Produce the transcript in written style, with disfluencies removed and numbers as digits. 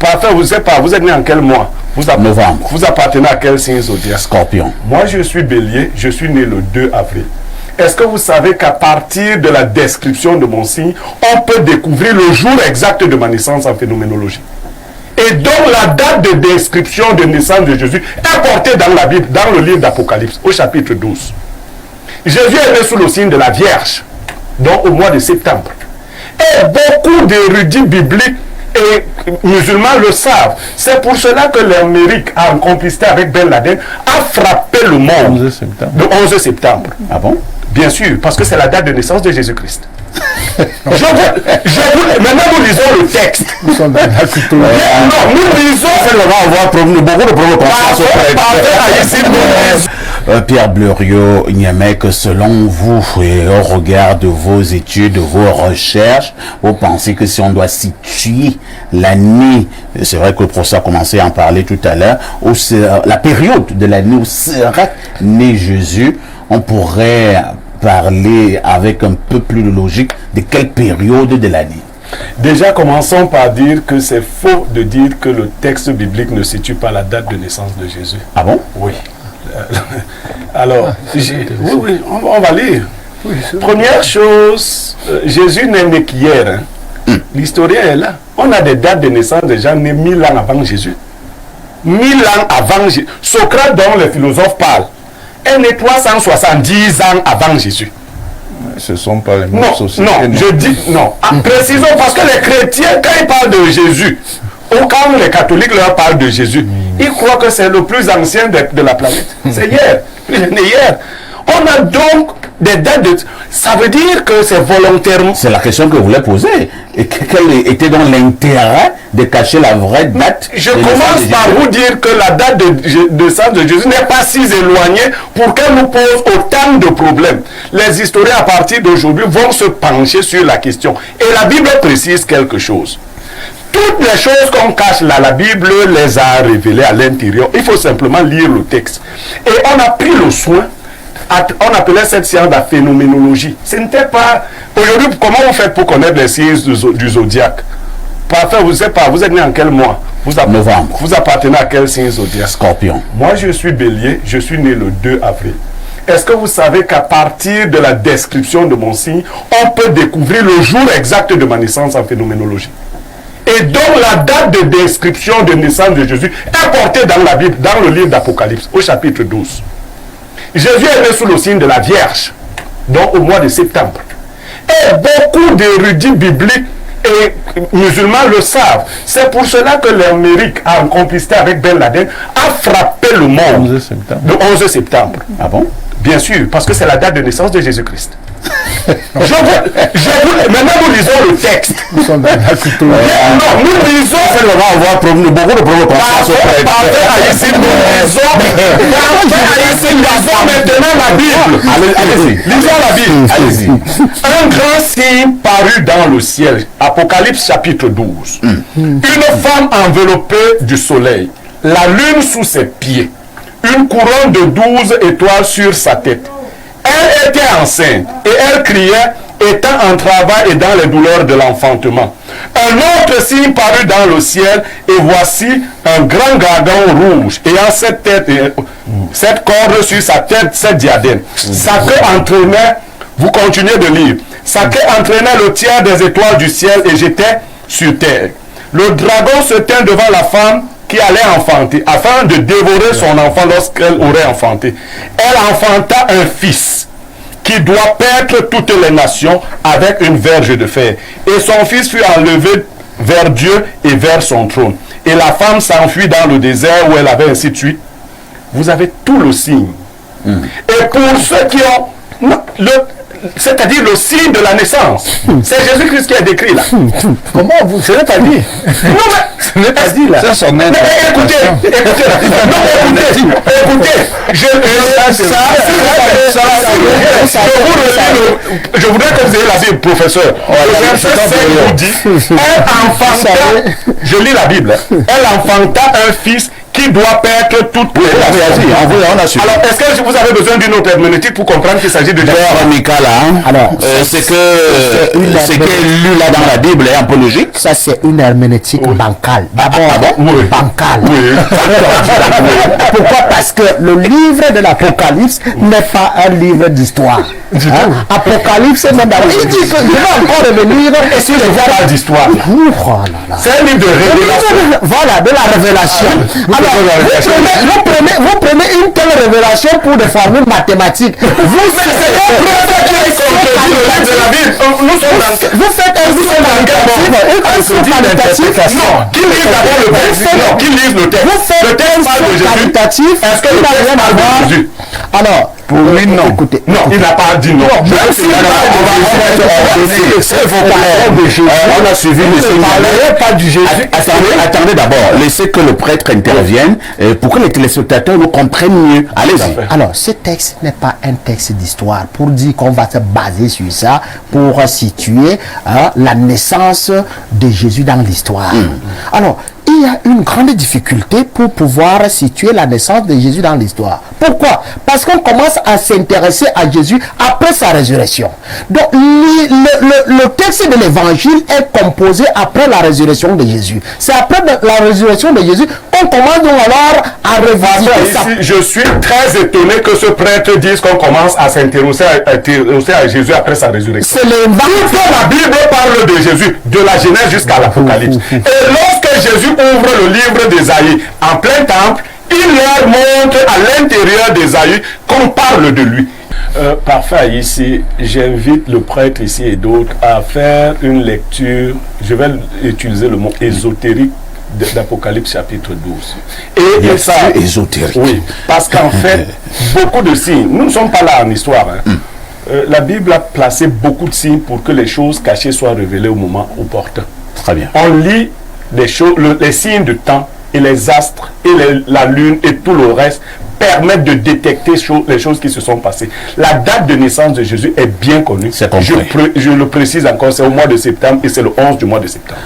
Parfait, vous savez pas, vous êtes né en quel mois? Novembre. Vous appartenez à quel signe zodiaque? Scorpion. Moi, je suis bélier, je suis né le 2 avril. Est-ce que vous savez qu'à partir de la description de mon signe, on peut découvrir le jour exact de ma naissance en phénoménologie? Et donc la date de description de naissance de Jésus est portée dans la Bible, dans le livre d'Apocalypse, au chapitre 12. Jésus est né sous le signe de la Vierge, donc au mois de septembre. Et beaucoup d'érudits bibliques et musulmans le savent. C'est pour cela que l'Amérique, en complicité avec Ben Laden, a frappé le monde le 11 septembre. Ah bon? Bien sûr, parce que c'est la date de naissance de Jésus-Christ. Maintenant, nous lisons le texte. Nous sommes dans la culture. Non, nous lisons. On va avoir beaucoup de problèmes. Pierre Bleriot-Niamey, selon vous, et au regard de vos études, de vos recherches, vous pensez que si on doit situer l'année, c'est vrai que le professeur a commencé à en parler tout à l'heure, la période de l'année où sera né Jésus, on pourrait parler avec un peu plus de logique de quelle période de l'année? Déjà, commençons par dire que c'est faux de dire que le texte biblique ne situe pas la date de naissance de Jésus. Ah bon? Oui. Alors, oui, on va lire. Oui, première chose, Jésus n'est né qu'hier. L'historien est là. On a des dates de naissance de gens nés 1000 ans avant Jésus. 1000 ans avant Jésus. Socrate, dont les philosophes parlent, est né 370 ans avant Jésus. Ce ne sont pas les mêmes sociétés. Non, je dis non. Précisons, parce que les chrétiens, quand ils parlent de Jésus, ou quand les catholiques leur parlent de Jésus, ils croient que c'est le plus ancien de la planète. C'est hier. Hier. On a donc des dates de... Ça veut dire que c'est volontairement... C'est la question que vous voulez poser. Et quel était donc l'intérêt de cacher la vraie date? Je commence par vous dire que la date de naissance de Jésus n'est pas si éloignée pour qu'elle nous pose autant de problèmes. Les historiens, à partir d'aujourd'hui, vont se pencher sur la question. Et la Bible précise quelque chose. Toutes les choses qu'on cache là, la Bible les a révélées à l'intérieur. Il faut simplement lire le texte. Et on a pris le soin, on appelait cette science la phénoménologie. Ce n'était pas... Aujourd'hui, comment vous faites pour connaître les signes du zodiaque? Parfait, vous ne savez pas, vous êtes né en quel mois? Novembre. Vous appartenez à quel signe zodiaque? Scorpion. Moi, je suis bélier, je suis né le 2 avril. Est-ce que vous savez qu'à partir de la description de mon signe, on peut découvrir le jour exact de ma naissance en phénoménologie? Et donc la date de description de naissance de Jésus est portée dans la Bible, dans le livre d'Apocalypse, au chapitre 12. Jésus est né sous le signe de la Vierge, donc au mois de septembre. Et beaucoup d'érudits bibliques et musulmans le savent. C'est pour cela que l'Amérique, en complicité avec Ben Laden, a frappé le monde le 11 septembre. Ah bon? Bien sûr, parce que c'est la date de naissance de Jésus-Christ. Maintenant, nous lisons le texte. Nous sommes dans la culture. Non, nous lisons. On va avoir beaucoup de problèmes. Lisons maintenant la Bible. Allez-y. Lisons la Bible. Allez-y. Un grand signe parut dans le ciel. Apocalypse chapitre 12. Une femme enveloppée du soleil. La lune sous ses pieds. Une couronne de 12 étoiles sur sa tête. Elle était enceinte et elle criait, étant en travail et dans les douleurs de l'enfantement. Un autre signe parut dans le ciel et voici un grand dragon rouge ayant cette tête, cette corde sur sa tête, cette diadème. Sa queue entraînait, vous continuez de lire, sa queue entraînait le tiers des étoiles du ciel et jetait sur terre. Le dragon se tint devant la femme qui allait enfanter, afin de dévorer son enfant lorsqu'elle aurait enfanté. Elle enfanta un fils qui doit paître toutes les nations avec une verge de fer. Et son fils fut enlevé vers Dieu et vers son trône. Et la femme s'enfuit dans le désert où elle avait ainsi tué. Vous avez tout le signe. Et pour ceux qui ont... c'est-à-dire le signe de la naissance. C'est Jésus-Christ qui est décrit là. Comment vous... Ce n'est pas dit. Non mais... Ce n'est pas dit là. Ça, c'en est. Mais écoutez. Je voudrais que vous ayez la Bible, professeur. Le verset 5 vous dit, elle enfanta, je lis la Bible, elle enfanta un fils qui doit perdre toute Oui, on a réagi, on a suivi. Alors, est-ce que vous avez besoin d'une autre herméneutique pour comprendre qu'il s'agit de D'ailleurs, Mikala, Alors, c'est que ce qui est lu là dans la Bible est un peu logique. Ça, c'est une herméneutique bancale. D'abord, Oui. bancale. Oui. Pourquoi? Parce que le livre de l'Apocalypse n'est pas un livre d'histoire. Apocalypse, même dans il dit que je vais encore revenir Et si je vois pas d'histoire, Oh là là. c'est un livre de révélation. Voilà, de la révélation. Alors, vous prenez une telle révélation pour des formules mathématiques. Vous faites un saut qualitatif. Non, qui lise d'abord le texte? Non, qui lise le texte? Vous faites Le texte parle de Jésus. qualitatif. Est-ce que le texte parle de Jésus? Alors, Pour lui, non. Écoutez, Non, il n'a pas dit non. On a suivi le Pas du Jésus. Attendez d'abord, laissez que le prêtre intervienne pour que les téléspectateurs nous comprennent mieux. Allez-y. alors, ce texte n'est pas un texte d'histoire pour dire qu'on va se baser sur ça pour situer la naissance de Jésus dans l'histoire. Alors, il y a une grande difficulté pour pouvoir situer la naissance de Jésus dans l'histoire. Pourquoi? Parce qu'on commence à s'intéresser à Jésus après sa résurrection. Donc, le texte de l'évangile est composé après la résurrection de Jésus. C'est après la résurrection de Jésus qu'on commence donc alors à revisiter ça. Ici, je suis très étonné que ce prêtre dise qu'on commence à s'intéresser à Jésus après sa résurrection. C'est l'évangile. La Bible parle de Jésus, de la Genèse jusqu'à l'Apocalypse. Et lorsque Jésus ouvre le livre d'Ésaïe en plein temple, il leur montre à l'intérieur d'Ésaïe qu'on parle de lui. Parfait, ici, j'invite le prêtre ici et d'autres à faire une lecture, je vais utiliser le mot ésotérique d'Apocalypse chapitre 12. Et ça, ésotérique. Oui, parce qu'en fait, beaucoup de signes, nous ne sommes pas là en histoire, la Bible a placé beaucoup de signes pour que les choses cachées soient révélées au moment opportun. Très bien. On lit les choses, les signes du temps et les astres et la lune et tout le reste permettent de détecter les choses qui se sont passées. La date de naissance de Jésus est bien connue. C'est compris. Je le précise encore, c'est au mois de septembre et c'est le 11 du mois de septembre.